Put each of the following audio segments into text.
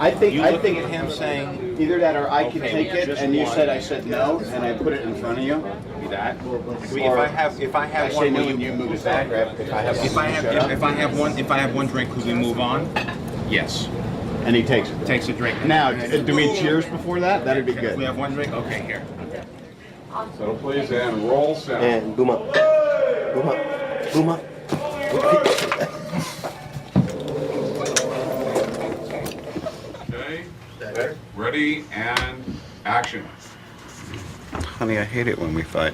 I think at him saying either that or I can okay, take it, just and you one. said I said no, and I put it in front of you. Be that. Or If I have I one, say no will and you you move move back. that? If I have one, If I have one drink, could we move on? Yes. and he takes it. Takes a drink. Now, do we cheers before that? That'd be If good. we have one drink, okay, here. So please, and roll sound. And boom up. Boom up. Boom up. Okay. Ready and action. Honey, I hate it when we fight.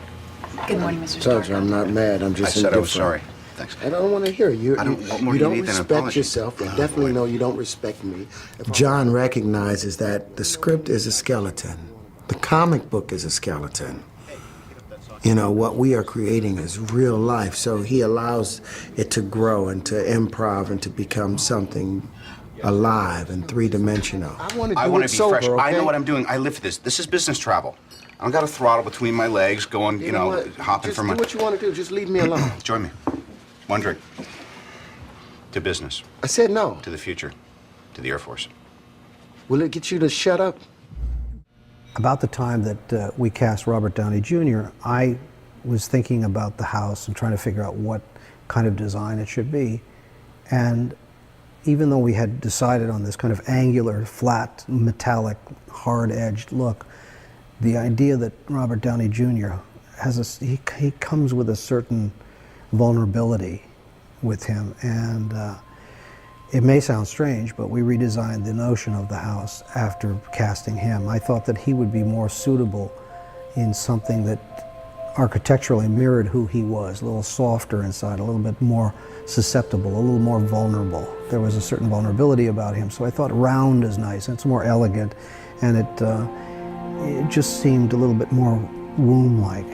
Good morning, Mr. Told Stark. you I'm not mad. I'm I just said I was indifferent. sorry. Thanks. I don't want to hear you. What more You do you don't need than an respect apology? yourself. I Oh, definitely boy. know you don't respect me. John recognizes that the script is a skeleton. The comic book is a skeleton. You know, what we are creating is real life, so he allows it to grow and to improv and to become something alive and three-dimensional. I want to be fresh. I know what I'm doing. I live for this. This is business travel. I don't got a throttle between my legs going, you know, what? hopping Just from do my... what you want to do. Just leave me alone. Join me. One drink. To business. I said no. To the future. To the Air Force. Will it get you to shut up? About the time that we cast Robert Downey Jr., I was thinking about the house and trying to figure out what kind of design it should be. And even though we had decided on this kind of angular, flat, metallic, hard-edged look, the idea that Robert Downey Jr. has he comes with a certain vulnerability with him, and it may sound strange, but we redesigned the notion of the house after casting him. I thought that he would be more suitable in something that architecturally mirrored who he was, a little softer inside, a little bit more susceptible, a little more vulnerable. There was a certain vulnerability about him, so I thought round is nice, and it's more elegant, and it just seemed a little bit more womb-like.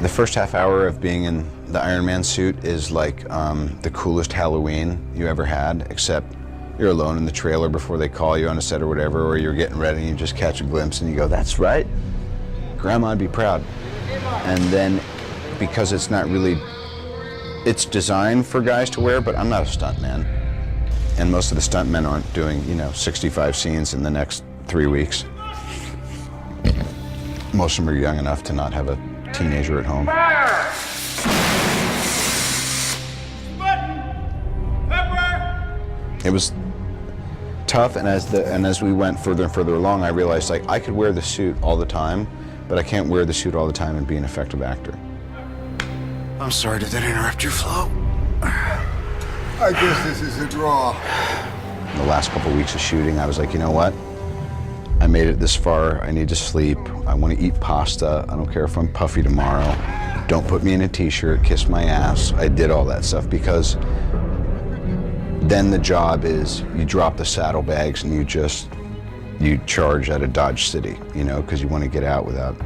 The first half hour of being in the Iron Man suit is like the coolest Halloween you ever had, except you're alone in the trailer before they call you on a set or whatever, or you're getting ready and you just catch a glimpse and you go, that's right, Grandma'd be proud. And then, because it's not really, it's designed for guys to wear, but I'm not a stuntman. And most of the stuntmen aren't doing, 65 scenes in the next 3 weeks. Most of them are young enough to not have a teenager at home. It was tough, and as we went further and further along, I realized I could wear the suit all the time, but I can't wear the suit all the time and be an effective actor. I'm sorry, did that interrupt your flow? I guess this is a draw. The last couple weeks of shooting, I was like, you know what? I made it this far. I need to sleep. I want to eat pasta. I don't care if I'm puffy tomorrow. Don't put me in a t-shirt, kiss my ass. I did all that stuff because then the job is you drop the saddlebags and you charge out of Dodge City, because you want to get out without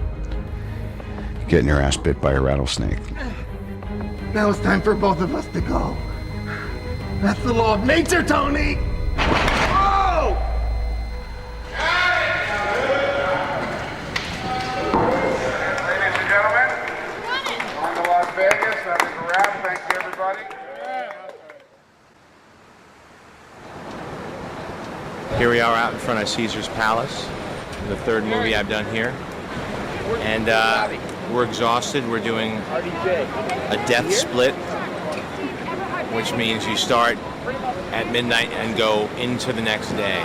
getting your ass bit by a rattlesnake. Now it's time for both of us to go. That's the law of nature, Tony! Oh! Ladies and gentlemen, on to Las Vegas. That is a wrap. Thank you, everybody. Here we are out in front of Caesar's Palace, the third movie I've done here. And we're exhausted. We're doing a death split, which means you start at midnight and go into the next day.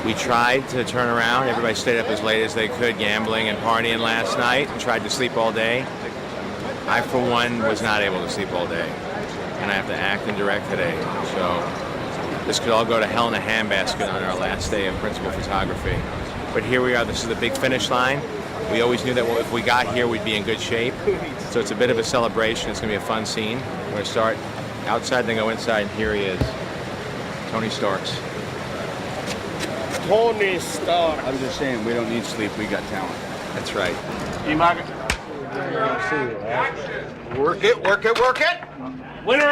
We tried to turn around. Everybody stayed up as late as they could, gambling and partying last night, and tried to sleep all day. I, for one, was not able to sleep all day, and I have to act and direct today. So this could all go to hell in a handbasket on our last day of principal photography. But here we are. This is the big finish line. We always knew that if we got here, we'd be in good shape. So it's a bit of a celebration. It's going to be a fun scene. We're going to start outside, then go inside, and here he is, Tony Starks. Tony Stark. I was just saying, we don't need sleep. We got talent. That's right. Work it, work it, work it. Winner!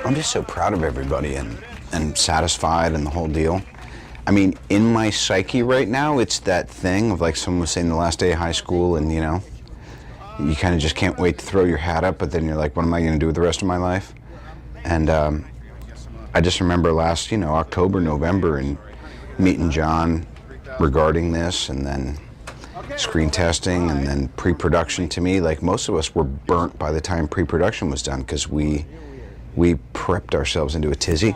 I'm just so proud of everybody and satisfied and the whole deal. I mean, in my psyche right now, it's that thing of like someone was saying the last day of high school and, you kind of just can't wait to throw your hat up, but then you're like, what am I going to do with the rest of my life? And I just remember last, October, November, and meeting John regarding this, and then screen testing, and then pre-production. To me, like, most of us were burnt by the time pre-production was done, because we prepped ourselves into a tizzy.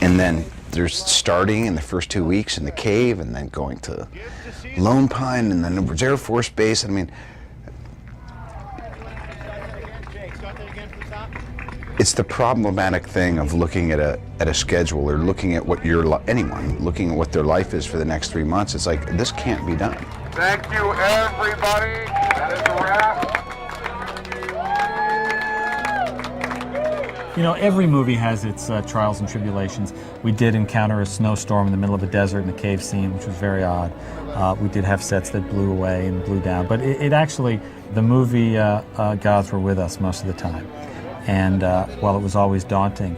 And then there's starting in the first 2 weeks in the cave, and then going to Lone Pine, and then it was Air Force Base. I mean, it's the problematic thing of looking at a schedule, or looking at what anyone looking at what their life is for the next 3 months. It's like, this can't be done. Thank you, everybody. That is a wrap. Every movie has its trials and tribulations. We did encounter a snowstorm in the middle of a desert in the cave scene, which was very odd. We did have sets that blew away and blew down, but it actually, the movie gods were with us most of the time. And while it was always daunting,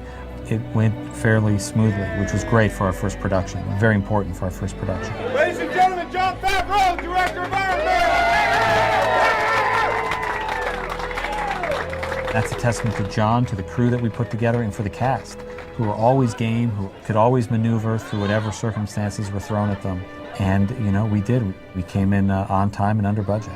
it went fairly smoothly, which was great for our first production, very important for our first production. Ladies and gentlemen, John Favreau, director of Iron Man. That's a testament to John, to the crew that we put together, and for the cast, who were always game, who could always maneuver through whatever circumstances were thrown at them. And, we did. We came in on time and under budget.